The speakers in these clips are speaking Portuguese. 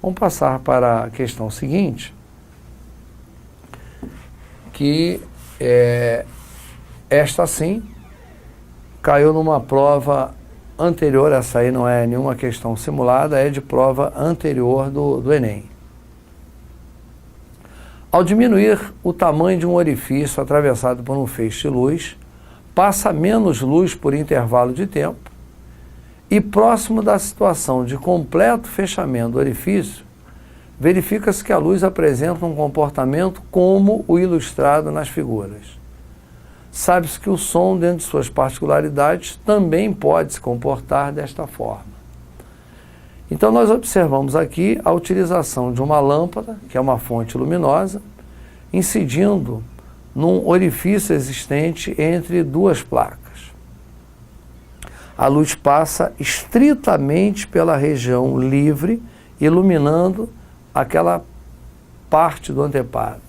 Vamos passar para a questão seguinte, que esta sim caiu numa prova anterior, essa aí não é nenhuma questão simulada, é de prova anterior do Enem. Ao diminuir o tamanho de um orifício atravessado por um feixe de luz, passa menos luz por intervalo de tempo e próximo da situação de completo fechamento do orifício, verifica-se que a luz apresenta um comportamento como o ilustrado nas figuras. Sabe-se que o som, dentro de suas particularidades, também pode se comportar desta forma. Então nós observamos aqui a utilização de uma lâmpada, que é uma fonte luminosa, incidindo num orifício existente entre duas placas. A luz passa estritamente pela região livre, iluminando aquela parte do anteparo.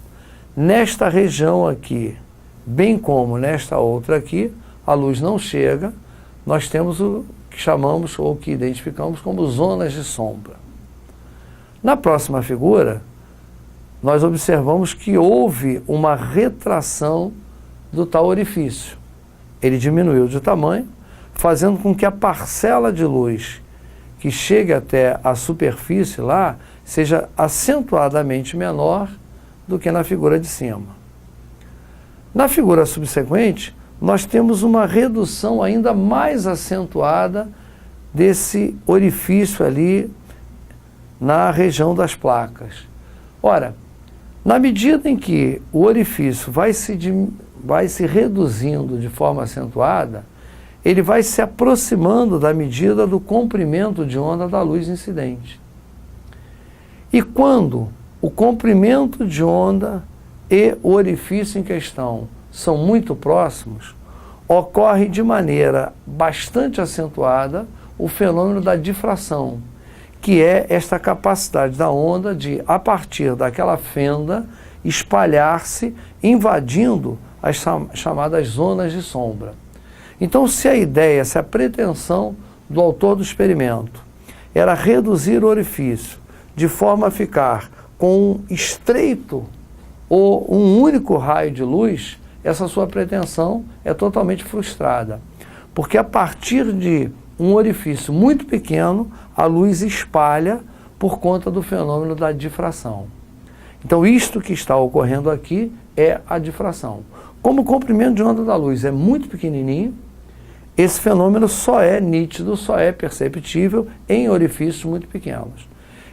Nesta região aqui, bem como nesta outra aqui, a luz não chega, nós temos o que chamamos ou que identificamos como zonas de sombra. Na próxima figura, nós observamos que houve uma retração do tal orifício. Ele diminuiu de tamanho, fazendo com que a parcela de luz que chegue até a superfície lá seja acentuadamente menor do que na figura de cima. Na figura subsequente, nós temos uma redução ainda mais acentuada desse orifício ali na região das placas. Ora, na medida em que o orifício vai se reduzindo de forma acentuada, ele vai se aproximando da medida do comprimento de onda da luz incidente. E quando o comprimento de onda e o orifício em questão são muito próximos, ocorre de maneira bastante acentuada o fenômeno da difração, que é esta capacidade da onda de, a partir daquela fenda, espalhar-se, invadindo as chamadas zonas de sombra. Então, se a ideia, se a pretensão do autor do experimento era reduzir o orifício de forma a ficar com um estreito ou um único raio de luz, essa sua pretensão é totalmente frustrada. Porque a partir de um orifício muito pequeno, a luz espalha por conta do fenômeno da difração. Então, isto que está ocorrendo aqui é a difração. Como o comprimento de onda da luz é muito pequenininho, esse fenômeno só é nítido, só é perceptível em orifícios muito pequenos.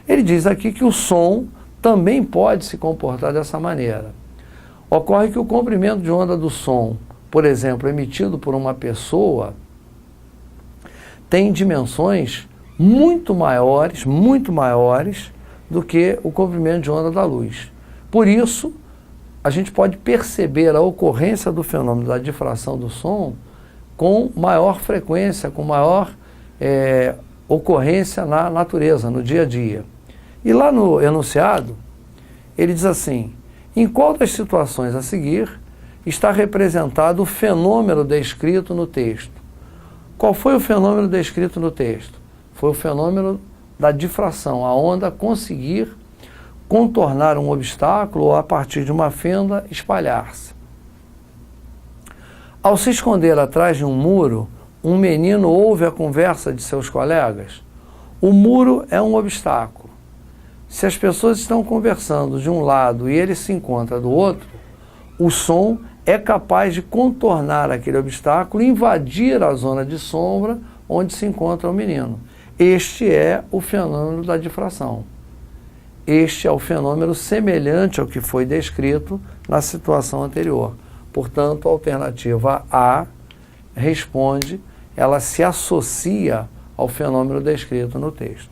Ele diz aqui que o som também pode se comportar dessa maneira. Ocorre que o comprimento de onda do som, por exemplo, emitido por uma pessoa, tem dimensões muito maiores do que o comprimento de onda da luz. Por isso, a gente pode perceber a ocorrência do fenômeno da difração do som com maior frequência, com maior ocorrência na natureza, no dia a dia. E lá no enunciado, ele diz assim: em qual das situações a seguir está representado o fenômeno descrito no texto? Qual foi o fenômeno descrito no texto? Foi o fenômeno da difração, a onda conseguir contornar um obstáculo ou, a partir de uma fenda, espalhar-se. Ao se esconder atrás de um muro, um menino ouve a conversa de seus colegas. O muro é um obstáculo. Se as pessoas estão conversando de um lado e ele se encontra do outro, o som é capaz de contornar aquele obstáculo e invadir a zona de sombra onde se encontra o menino. Este é o fenômeno da difração. Este é o fenômeno semelhante ao que foi descrito na situação anterior. Portanto, a alternativa A responde, ela se associa ao fenômeno descrito no texto.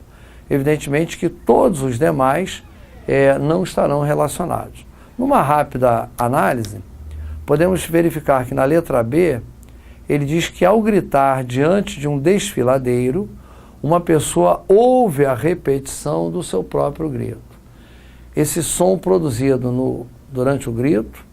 Evidentemente que todos os demais não estarão relacionados. Numa rápida análise, podemos verificar que na letra B, ele diz que ao gritar diante de um desfiladeiro, uma pessoa ouve a repetição do seu próprio grito. Esse som produzido durante o grito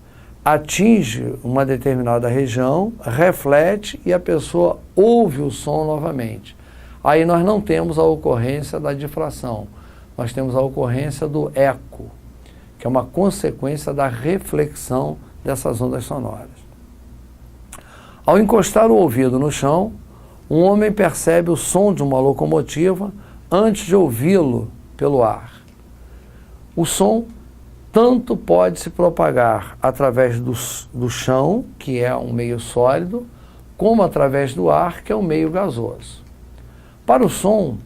atinge uma determinada região, reflete e a pessoa ouve o som novamente. Aí nós não temos a ocorrência da difração. nós temos a ocorrência do eco, que é uma consequência da reflexão dessas ondas sonoras. Ao encostar o ouvido no chão, um homem percebe o som de uma locomotiva antes de ouvi-lo pelo ar. O som tanto pode se propagar através do chão, que é um meio sólido, como através do ar, que é um meio gasoso. Para o som,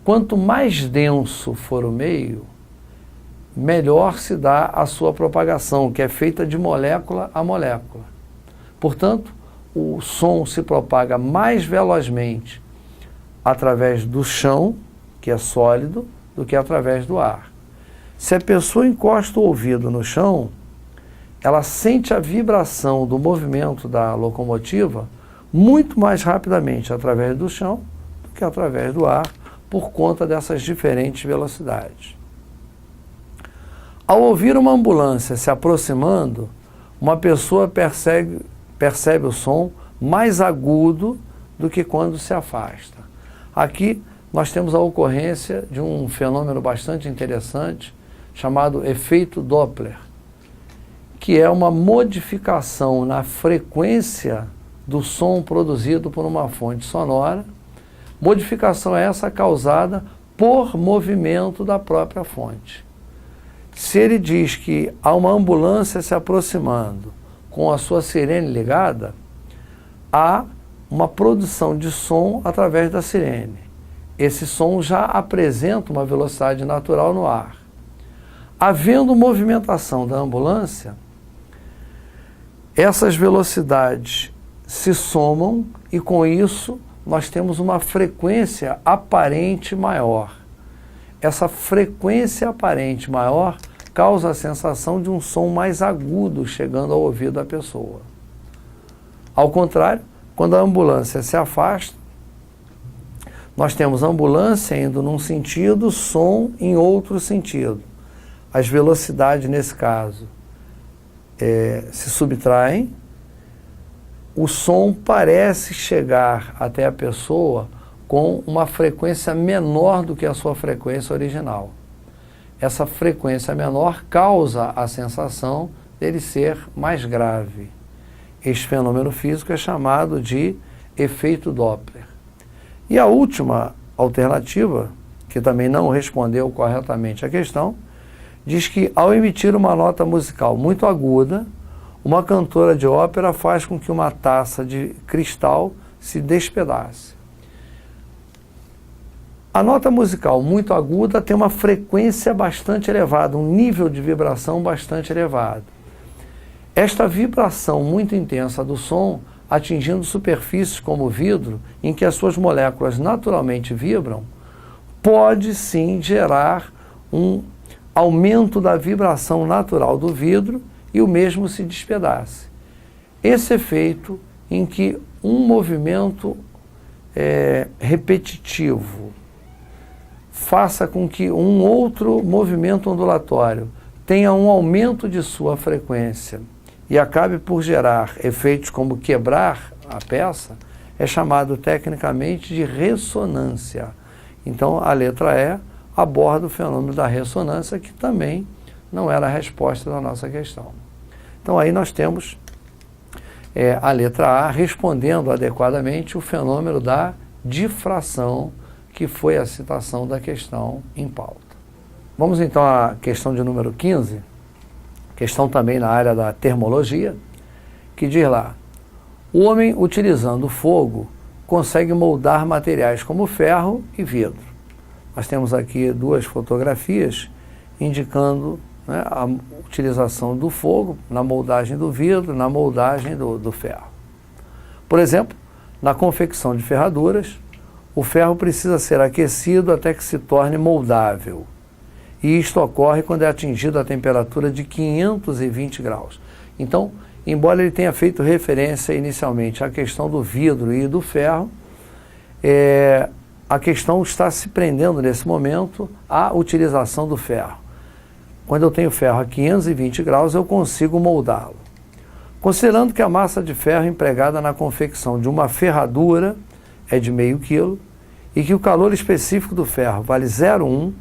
quanto mais denso for o meio, melhor se dá a sua propagação, que é feita de molécula a molécula. Portanto, o som se propaga mais velozmente através do chão, que é sólido, do que através do ar. Se a pessoa encosta o ouvido no chão, ela sente a vibração do movimento da locomotiva muito mais rapidamente através do chão do que através do ar, por conta dessas diferentes velocidades. Ao ouvir uma ambulância se aproximando, uma pessoa percebe o som mais agudo do que quando se afasta. Aqui nós temos a ocorrência de um fenômeno bastante interessante chamado efeito Doppler, que é uma modificação na frequência do som produzido por uma fonte sonora. Modificação essa causada por movimento da própria fonte. Se ele diz que há uma ambulância se aproximando com a sua sirene ligada, há uma produção de som através da sirene. Esse som já apresenta uma velocidade natural no ar. Havendo movimentação da ambulância, essas velocidades se somam e com isso nós temos uma frequência aparente maior. Essa frequência aparente maior causa a sensação de um som mais agudo chegando ao ouvido da pessoa. Ao contrário, quando a ambulância se afasta, nós temos a ambulância indo num sentido, som em outro sentido. As velocidades, nesse caso, se subtraem, o som parece chegar até a pessoa com uma frequência menor do que a sua frequência original. Essa frequência menor causa a sensação dele ser mais grave. Este fenômeno físico é chamado de efeito Doppler. E a última alternativa, que também não respondeu corretamente à questão, diz que ao emitir uma nota musical muito aguda, uma cantora de ópera faz com que uma taça de cristal se despedace. A nota musical muito aguda tem uma frequência bastante elevada, um nível de vibração bastante elevado. Esta vibração muito intensa do som, atingindo superfícies como o vidro, em que as suas moléculas naturalmente vibram, pode sim gerar um aumento da vibração natural do vidro e o mesmo se despedace. Esse efeito em que um movimento repetitivo faça com que um outro movimento ondulatório tenha um aumento de sua frequência e acabe por gerar efeitos como quebrar a peça, é chamado tecnicamente de ressonância. Então a letra E aborda o fenômeno da ressonância, que também não era a resposta da nossa questão. Então aí nós temos a letra A respondendo adequadamente o fenômeno da difração, que foi a citação da questão em pauta. Vamos então à questão de número 15, questão também na área da termologia, que diz lá: o homem, utilizando o fogo, consegue moldar materiais como ferro e vidro. Nós temos aqui duas fotografias indicando a utilização do fogo na moldagem do vidro, na moldagem do ferro. Por exemplo, na confecção de ferraduras, o ferro precisa ser aquecido até que se torne moldável. E isto ocorre quando é atingido a temperatura de 520 graus. Então, embora ele tenha feito referência inicialmente à questão do vidro e do ferro, a questão está se prendendo nesse momento à utilização do ferro. Quando eu tenho ferro a 520 graus, eu consigo moldá-lo. Considerando que a massa de ferro empregada na confecção de uma ferradura é de meio quilo e que o calor específico do ferro vale 0,1,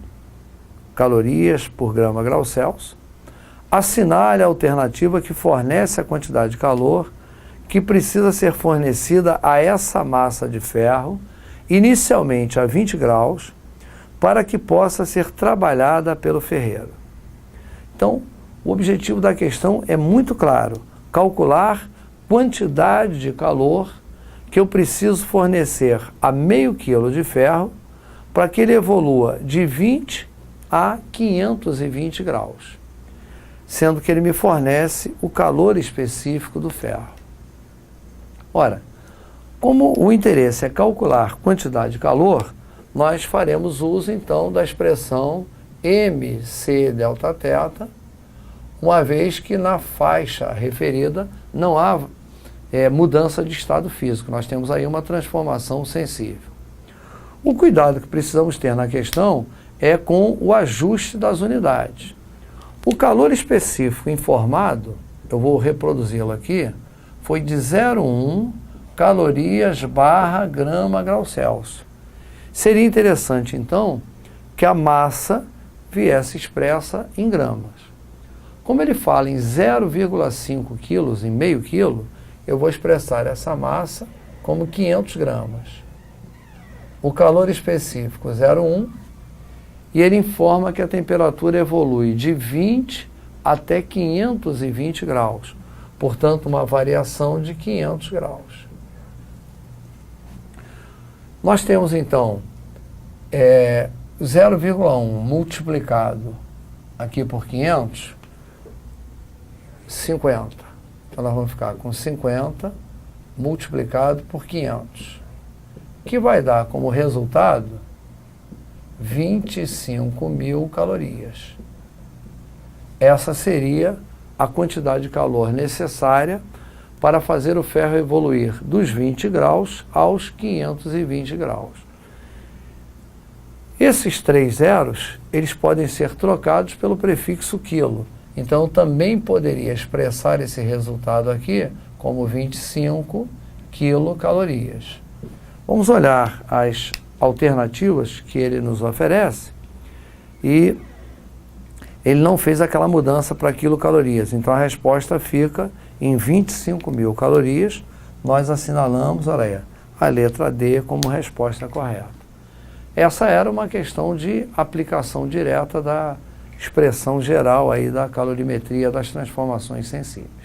calorias por grama grau Celsius. Assinale a alternativa que fornece a quantidade de calor que precisa ser fornecida a essa massa de ferro, inicialmente a 20 graus, para que possa ser trabalhada pelo ferreiro. Então, o objetivo da questão é muito claro: calcular quantidade de calor que eu preciso fornecer a meio quilo de ferro para que ele evolua de 20 a 520 graus, sendo que ele me fornece o calor específico do ferro. Ora, como o interesse é calcular quantidade de calor, nós faremos uso então da expressão mc delta-θ, uma vez que na faixa referida não há mudança de estado físico, nós temos aí uma transformação sensível. O cuidado que precisamos ter na questão é com o ajuste das unidades. O calor específico informado, eu vou reproduzi-lo aqui, foi de 0,1 calorias barra grama grau Celsius. Seria interessante, então, que a massa viesse expressa em gramas. Como ele fala em 0,5 quilos, em meio quilo, eu vou expressar essa massa como 500 gramas. O calor específico 0,1, e ele informa que a temperatura evolui de 20 até 520 graus, portanto, uma variação de 500 graus. Nós temos, então, 0,1 multiplicado aqui por 500, 50. Então, nós vamos ficar com 50 multiplicado por 500, que vai dar como resultado 25.000 calorias. Essa seria a quantidade de calor necessária para fazer o ferro evoluir dos 20 graus aos 520 graus. Esses 3 zeros, eles podem ser trocados pelo prefixo quilo. Então, também poderia expressar esse resultado aqui como 25 quilocalorias. Vamos olhar as alternativas que ele nos oferece e ele não fez aquela mudança para quilocalorias. Então, a resposta fica em 25.000 calorias. Nós assinalamos, olha aí, a letra D como resposta correta. Essa era uma questão de aplicação direta da expressão geral aí da calorimetria das transformações sensíveis.